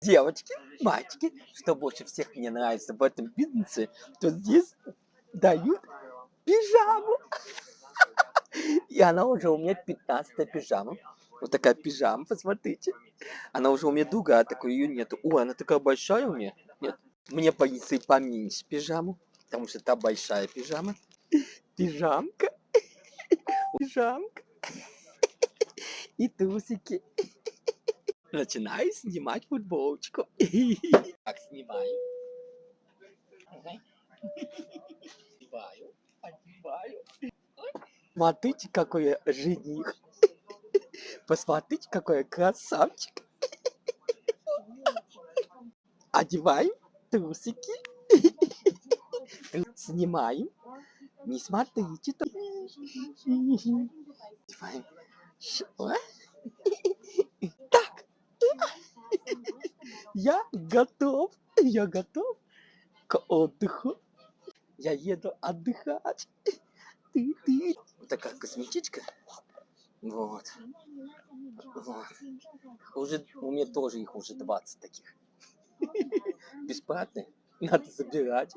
Девочки, мальчики, что больше всех мне нравится в этом бизнесе, то здесь дают пижаму. И она уже у меня 15-я пижама. Вот такая пижама, посмотрите. Она уже у меня другая, такой ее нету. Ой, она такая большая у меня. Нет, мне боится и поменьше пижаму, потому что та большая пижама. Пижамка, пижамка и трусики. Начинаю снимать футболочку. Так, снимаю. Одеваю, одеваю. Смотрите, какой я жених. Посмотрите, какой я красавчик. Одеваем трусики. Снимаем. Не смотрите. Одеваем. Так, я готов. Я готов к отдыху. Я еду отдыхать. Ты. Вот такая косметичка. Вот. Вот. Уже у меня тоже их уже 20 таких. Бесплатные. Надо забирать.